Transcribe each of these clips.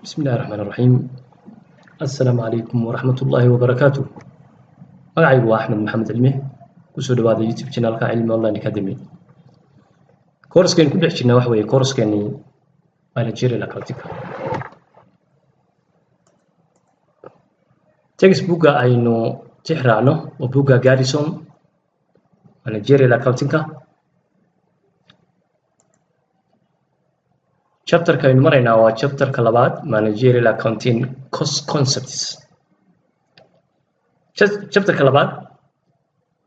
بسم الله الرحمن الرحيم. السلام عليكم ورحمة الله وبركاته. magacaygu waa Axmed Maxamed Cilmi kusoo dhawaada YouTube channelka Cilmi Online Academy. Koorskan ku dhex jirnaa waxa weeye koorskeeni managerial accounting. Textbook aynu tixraacno waa buugga Garrison managerial accounting. Chapter ka aynu maraynaa waa chapter ka labaad managerial accounting cost concepts. Chapter ka labaad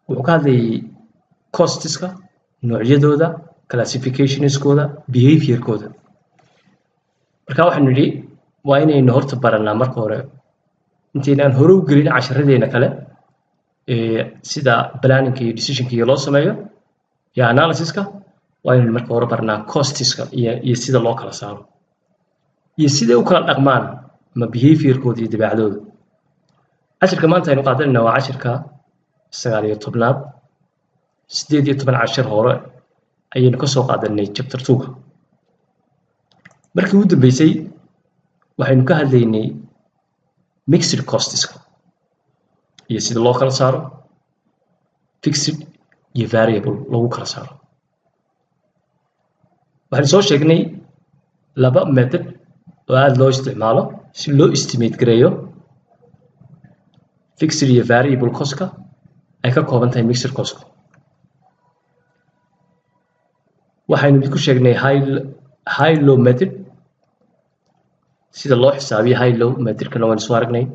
wuxuu ka hadlayay costeska, noocyadooda, classificationskooda, behaviorkooda. Marka waxaan nidhi waa inaynu horta baranaa marka hore intaynaan hore u gelin casharadeena kale sida planning iyo decision iyo loo sameeyo iyo analysis-ka waa inaynu marka hore baranaa costeska iyo sida loo kala saaro iyo sida u kala dhaqmaan ama behaviorkooda iyo dabeecadooda. cashirka maanta aynu qaadanayna waa cashirka 19aad 18 cashir hore ayaynu ka soo qaadanay chapter 2. markii ugu dambeysay waxaynu ka hadlaynay mixed costeska iyo sida loo kala saaro fixed iyo variable lagu kala saaro. waxaan soo sheegnay laba method oo aad loo isticmaalo si loo estimate gareeyo fixed iyo variable cost-ka ay ka kooban tahay mixed cost-ka. waxaynu ku sheegnay high low method sida loo xisaabiyo high low method-kana waynu soo aragnay.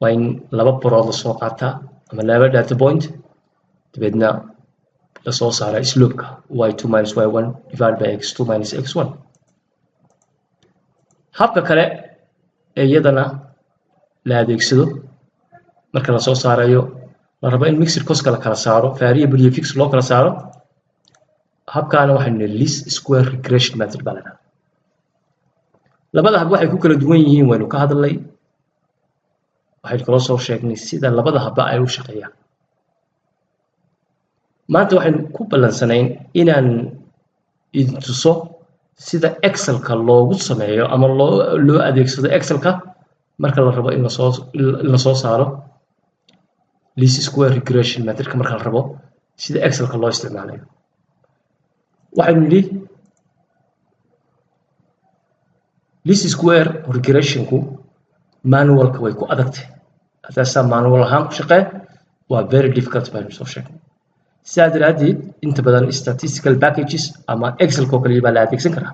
waa in laba barood la soo qaataa ama laba data point dabeedna la soo saara slope-ka y2 minus y1 divided by x2 minus x1. habka kale ee iyadana la adeegsado marka la soo saarayo la rabo in mixed cost la kala saaro variable iyo fixed loo kala saaro habkaana waxaynu least square regression method baa la dhahaa. labada hab waxay ku kala duwan yihiin waynu ka hadlay. waxaynu kaloo soo sheegnay sida labada habba ay u shaqeeyaan. maanta waxaynu ku ballansanayn inaan idin tuso sida excelka loogu sameeyo ama loo adeegsado excelka marka la rabo in la soo saaro least square regression methodka marka la rabo sida excelka loo isticmaalayo. waxaynu nidhi least square regressionku manualka way ku adagtahay hadaasaa manual ahaan ku shaqee waa very difficult baynu soo sheegnay. sidaa daraaddeed inta badan statistical packages ama excelka oo kaliya baa la adeegsan karaa.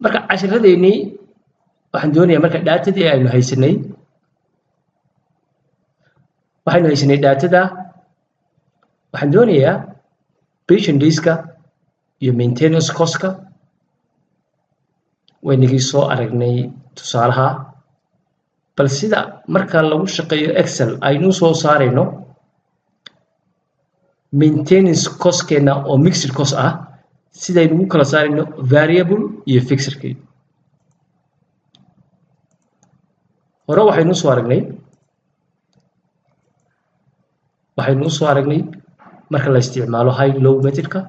marka cashiradeennii waxaan doonayaa marka daatadii aynu haysanay daatada waxaan doonayaa patient days-ka iyo maintenance cost-ka waynagii soo aragnay tusaalaha. bal sida marka lagu shaqeeyo excel aynu soo saarayno maintenance cost-keena oo mixed cost ah sidaynu ugu kala saarayno variable iyo fixed-kii. hore waxaynu soo aragnay marka la isticmaalo high low method-ka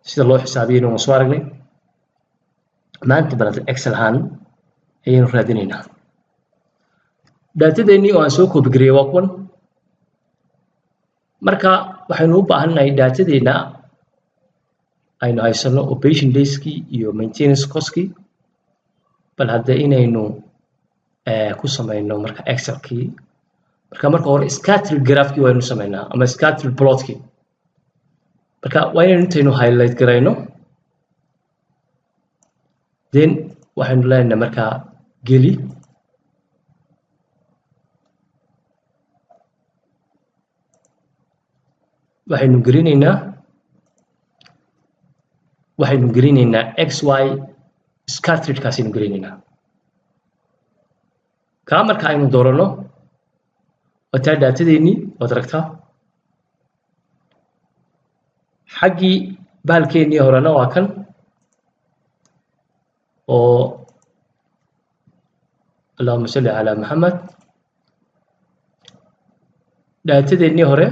sida loo xisaabiyayna waan soo aragnay. maanta balanta excel ahaan ayaynu raadinaynaa daatadeennii oo aan soo koobi gariyay waa kuwan. marka waxaynu u baahannahay daatadeenna aynu haysano oo patient days-kii iyo maintenance cost-kii bal hadda inaynu ku samayno marka excelkii. marka hore scatter graph-kii waynu samaynaa ama scatter plot-kii. marka waa inaynu intaynu highlight garayno then waxaynu leenahay markaa geli waxaynu gelinaynaa xy scattered-kaasaynu gelinaynaa. kaa marka aynu doorano wataa daatadeennii waad aragtaa. xaggii bahalkeennii horena waa kan oo allahuma salli calaa maxamed daatadeennii hore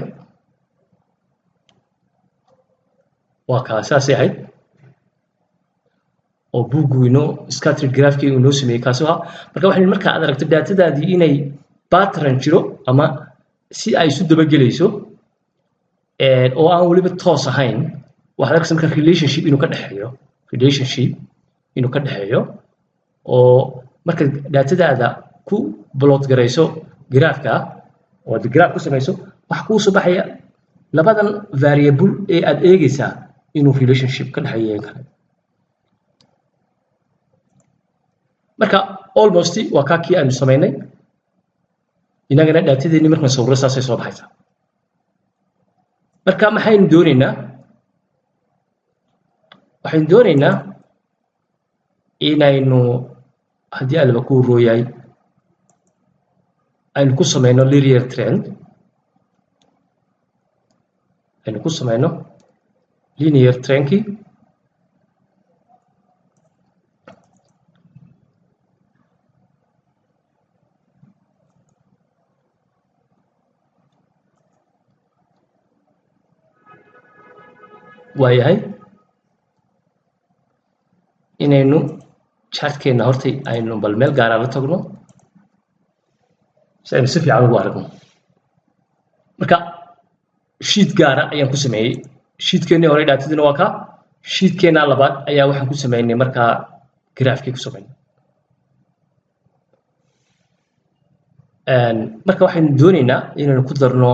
waa kaa saasay ahayd oo buuggu inoo scattered graphkii inoo sameeyey kaasi waa marka waxaan markaa aad aragto datadaadii inay pattern jiro ama si ay isu dabagelayso oo aan weliba toos ahayn waxaad arkaysa marka relationship inuu ka dhexeeyo oo marka datadaada ku plot garayso graafka oo graph ku samayso wax kuu soo baxaya labadan variable ee aad eegaysaa inuu relationship ka dhexeeyo kale marka almost waa ka kii aanu samaynay inagana datadeeni markaan sawirro saasay soo baxaysaa marka waxaynu doonaynaa inaynu haddii alba ku rooyay aynu ku samayno linear trend trendkii waayahay inaynu chartkeena horta aynu bal meel gaara la tagno si aynu si fiican ugu aragno marka sheet gaara ayaan ku sameeyey sheetkeenii hore datadina waa ka sheetkeena labaad ayaa waxaan ku sameynay markaa graafkii ku sameynay marka waxaynu doonaynaa inaynu ku darno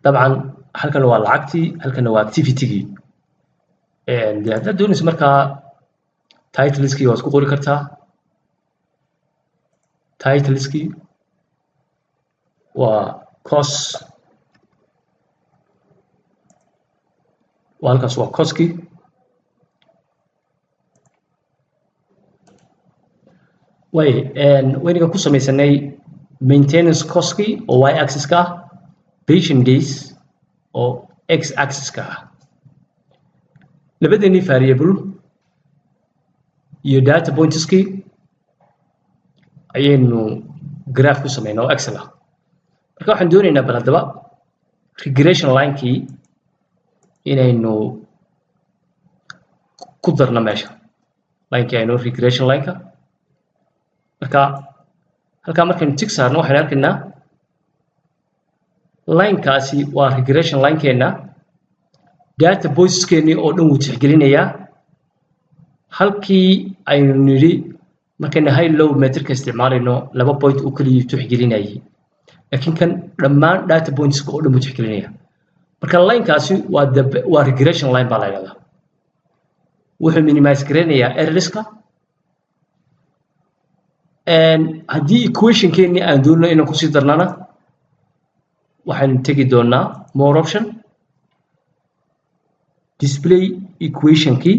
dabcan halkan waa lacagtii halkan waa activity-gii dee haddaad doonayso markaa titleskii waad ku qori kartaa titleskii waa cost waa halkaas waa costkii waynaga ku samaysanay maintenance costkii oo y axis-ka ah patient days oo x axis-ka ah labadeenii variable iyo data pointskii ayaynu graph ku samaynaa oo excel ah marka waxaan doonaynaa bal haddaba regression linekii inaynu ku darno meesha linekii aynu regression lineka marka halkaa markaynu tig saarno waxaynu arkaynaa linekaasi waa regression linekeena data pointskeennii oo dhan wuu tixgelinayaa halkii aynu nidhi markaynu high low meterka isticmaalayno 2 point uu kaliya tixgelinayay laakiin kan dhammaan data pointska oo dhan wuu tixgelinayaa marka linekaasi waa regression line baa la yidhahdaa wuxuu minimize garaynayaa errorska haddii equationkeennii aan doonno inaan kusii darnana waxaynu tegi doonaa more option display equationkii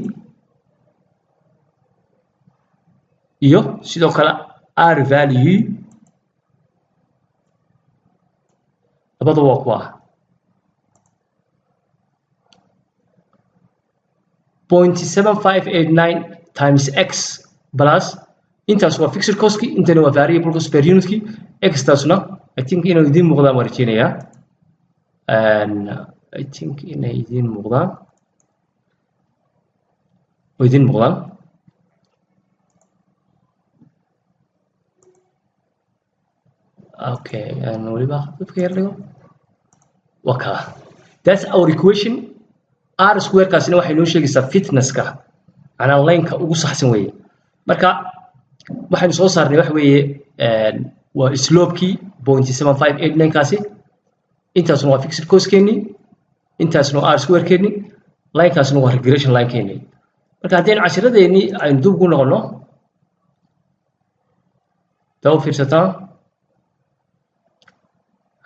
iyo sidoo kale r value labadaba waa kuwa 0.7589 times x plus intaas waa fixed costkii intana waa variable cost per unitkii x taasna I think inay idiin muuqdaan waan rajeynayaa I think inay idiin muuqdaan okay and waliba dadka yar dhigo waka that's our equation r square kaasina waxay noo sheegaysaa fitnesska ana lineka ugu saxsan weeye marka waxaan soo saarnay wax weeye waa slope-kii 0.7589 kaasi intaasna waa fixed cost-keennii intaasna waa r square-keennii linekaasna waa regression line-keennii marka haddaynu cashiradeenii aynu dib ugu noqonno daba fiirsataan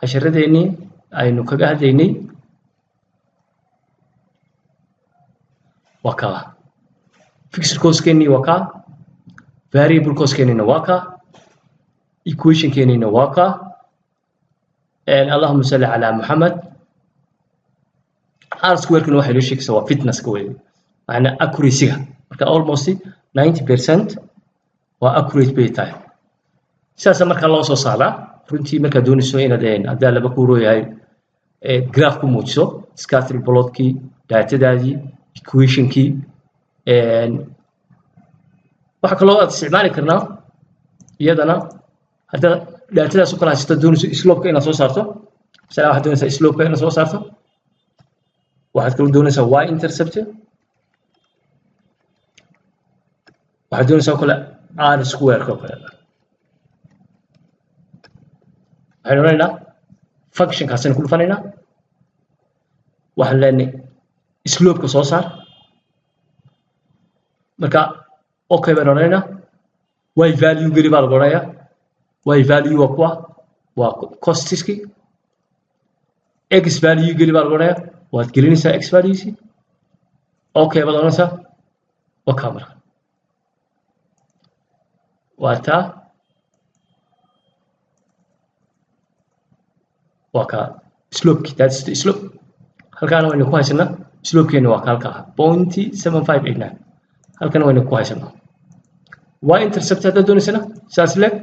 cashiradeenii aynu kaga hadlaynay waa kaa fixed cost-keennii waa kaa variable cost-keennina waa kaa equation-keennina waa kaa allahuma salli calaa muxamed r square-kuna waxay noo sheegaysaa waa fitnesska weeye macnaa accuracy-ga marka almost 90% waa accurate bay tahay sidaasa markaa loo soo saaraa runtii markaa doonayso inaad haddaa laba kuuroo yahay graph ku muujiso scatter plotkii datadaadii equationkii waxa kaloo aad isticmaali karnaa iyadana hadda daatadaas u kala haysato doonayso slope-ka inaad soo saarto مثلا waxaad doonaysaa slope-ka inaad soo saarto waxaad kaloo doonaysaa y intercept waxaad doonaysaa oo kale r square-ka oo kale waxaynu odhanaynaa function-kaasaynu ku dhufanaynaa waxaan leenahay slope-ka soo saar marka okay baan odhanaynaa y value geli baa lagu odhanayaa y value waa kuwa waa costiski x value geli baa lagu odhanayaa waad gelinaysaa x valuesi okay baad odhanaysaa waa kaa marka waa taa waa kaa slope-ki that's the slope halkaana waynu ku haysanaa slope-keena waa ka halka ah 0.7589 halkana waynu ku haysanaa y intercept haddaad doonaysana saas leeg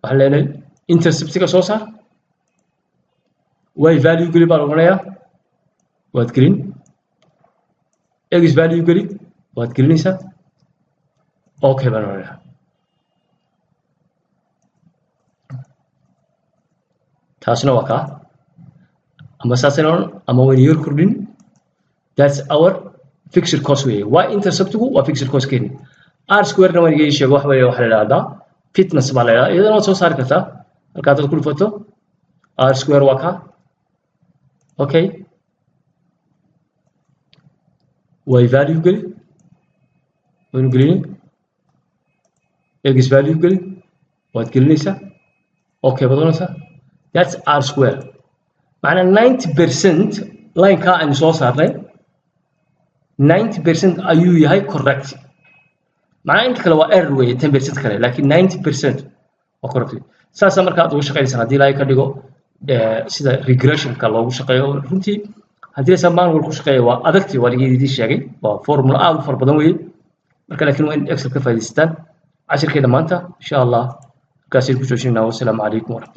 waxaan leenahay interceptiga soo saar y value geli baa lagu odhanayaa waad gelin x value geli waad gelinaysaa okay baan odhanayaa taasna waa kaa ama saasayna odhan ama waynu yar kordhin that's our fixed cost weeye y interceptigu waa fixed cost keeni r square-na waan iga sheego waxa la yidhaahdaa fitness baa la yidhahdaa iyadana waad soo saari kartaa halka haddaad ku dhufato r square waa kaa okay y value geli waynu gelini x value geli waad gelinaysaa okay baad odhanaysaa that's r square macnaa 90% line-kaa aynu soo saarnay 90% ayuu yahay correct macnaa inta kale waa error weeye 10% kale laakiin 90% waa correct saasaa marka aad ugu shaqaynaysan haddii ilaahay ka dhigo sida regressionka loogu shaqeeyo runtii haddii laysa manual ku shaqeeya waa adagtii waa laga sheegay waa formula aad u fara badan weeye marka laakiin waa in excel ka faa'iidaysataan cashirkeeda maanta insha allah halkaasaynu ku joojinaynaa wassalaamu calaykum waraxmatullahi